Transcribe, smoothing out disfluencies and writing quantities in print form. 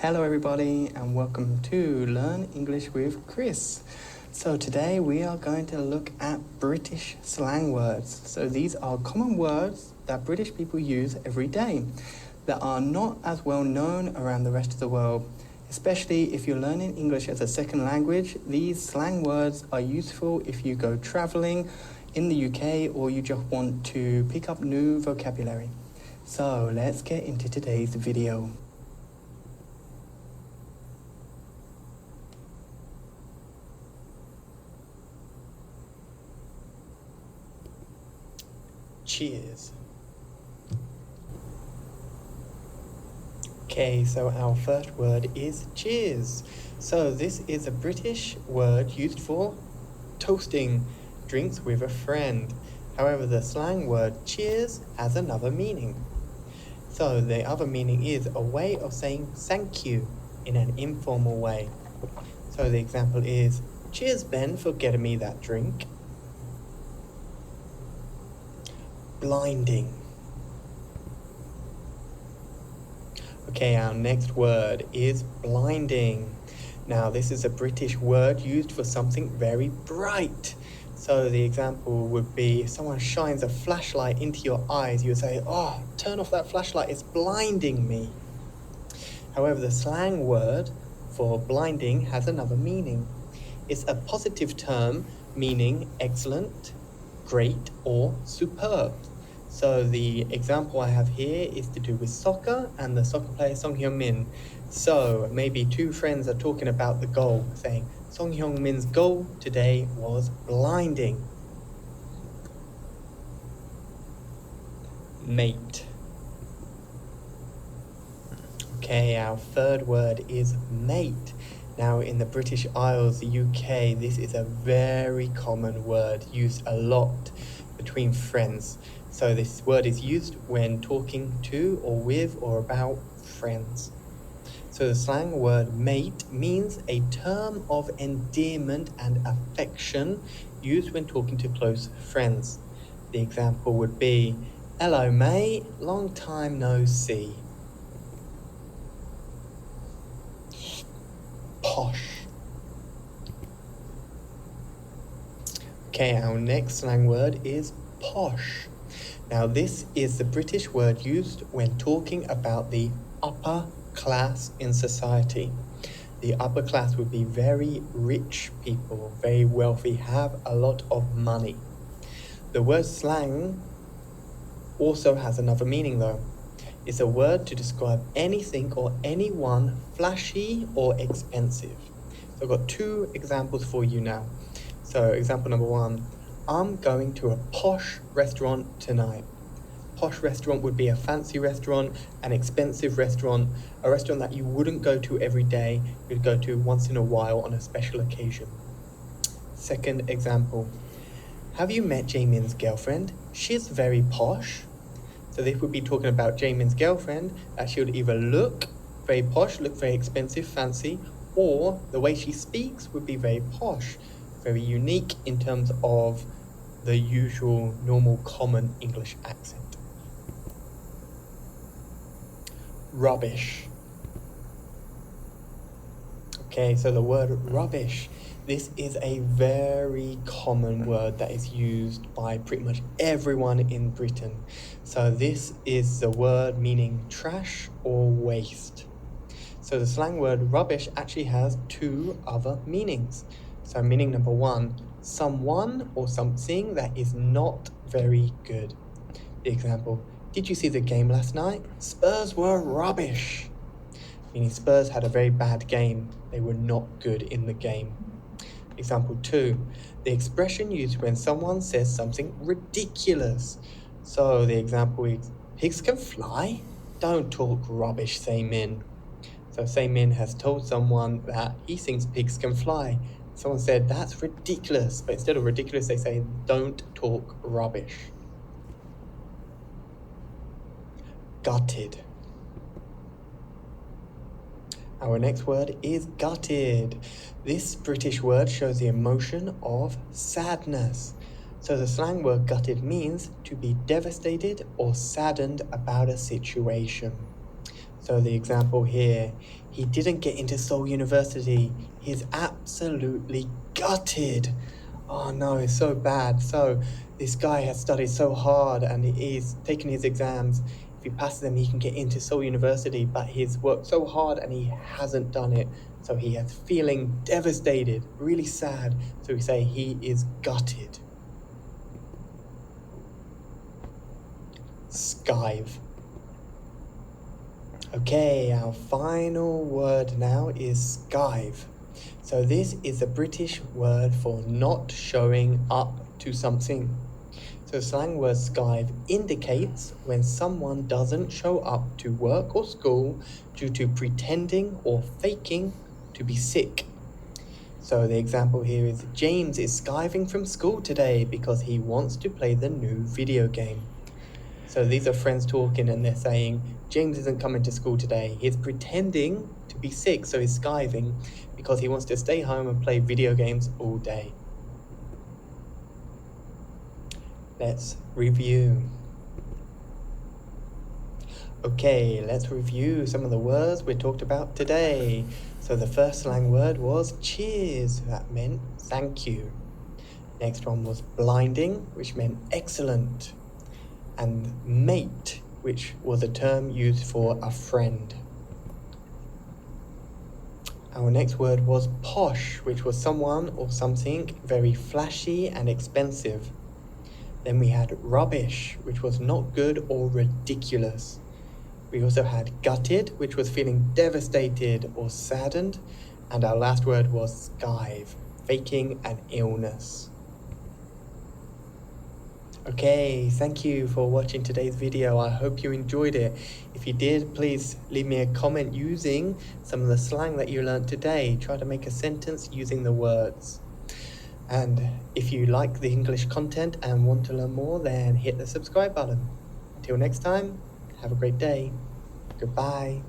Hello everybody and welcome to Learn English with Chris. So today we are going to look at British slang words. So these are common words that British people use every day that are not as well known around the rest of the world. Especially if you're learning English as a second language, these slang words are useful if you go traveling in the UK or you just want to pick up new vocabulary. So let's get into today's video. Cheers. Okay, so our first word is cheers. So this is a British word used for toasting drinks with a friend. However, the slang word cheers has another meaning. So the other meaning is a way of saying thank you in an informal way. So the example is, cheers Ben for getting me that drink. Blinding. Okay, our next word is blinding. Now, this is a British word used for something very bright. So the example would be, if someone shines a flashlight into your eyes, you would say, "Oh, turn off that flashlight, it's blinding me." However, the slang word for blinding has another meaning. It's a positive term meaning excellent, great, or superb. So the example I have here is to do with soccer and the soccer player Song Hyun-min. So maybe two friends are talking about the goal, saying Song Hyun-min's goal today was blinding. Mate. Okay, our third word is mate. Now in the British Isles, the UK, this is a very common word used a lot between friends. So this word is used when talking to or with or about friends. So the slang word mate means a term of endearment and affection used when talking to close friends. The example would be, "Hello mate, long time no see." Posh. Okay, our next slang word is posh. Now this is the British word used when talking about the upper class in society. The upper class would be very rich people, very wealthy, have a lot of money. The word slang also has another meaning though. It's a word to describe anything or anyone flashy or expensive. So I've got two examples for you now. So example number one, I'm going to a posh restaurant tonight. Posh restaurant would be a fancy restaurant, an expensive restaurant, a restaurant that you wouldn't go to every day, you'd go to once in a while on a special occasion. Second example, have you met Jamin's girlfriend? She's very posh. So this would be talking about Jamin's girlfriend, that she would either look very posh, look very expensive, fancy, or the way she speaks would be very posh, very unique in terms of the usual, normal, common English accent. Rubbish. Okay, so the word rubbish. This is a very common word that is used by pretty much everyone in Britain. So this is the word meaning trash or waste. So the slang word rubbish actually has two other meanings. So meaning number one, someone or something that is not very good. The example, did you see the game last night? Spurs were rubbish. Meaning Spurs had a very bad game. They were not good in the game. Example two, the expression used when someone says something ridiculous. So the example is, pigs can fly? Don't talk rubbish, Say-min. So Say-min has told someone that he thinks pigs can fly. Someone said, that's ridiculous. But instead of ridiculous, they say, don't talk rubbish. Gutted. Our next word is gutted. This British word shows the emotion of sadness. So the slang word gutted means to be devastated or saddened about a situation. So the example here, he didn't get into Seoul University. He's absolutely gutted. Oh no, it's so bad. So this guy has studied so hard and he's taken his exams. If he passes them, he can get into Seoul University, but he's worked so hard and he hasn't done it. So he is feeling devastated, really sad. So we say he is gutted. Skive. Okay, our final word now is skive. So this is a British word for not showing up to something. So slang word skive indicates when someone doesn't show up to work or school due to pretending or faking to be sick. So the example here is James is skiving from school today because he wants to play the new video game. So these are friends talking and they're saying, James isn't coming to school today. He's pretending to be sick, so he's skiving because he wants to stay home and play video games all day. Let's review. Okay, let's review some of the words we talked about today. So the first slang word was cheers. That meant thank you. Next one was blinding, which meant excellent. And mate, which was a term used for a friend. Our next word was posh, which was someone or something very flashy and expensive. Then we had rubbish, which was not good or ridiculous. We also had gutted, which was feeling devastated or saddened. And our last word was skive, faking an illness. Okay, thank you for watching today's video. I hope you enjoyed it. If you did, please leave me a comment using some of the slang that you learned today. Try to make a sentence using the words. And if you like the English content and want to learn more, then hit the subscribe button. Until next time, have a great day. Goodbye.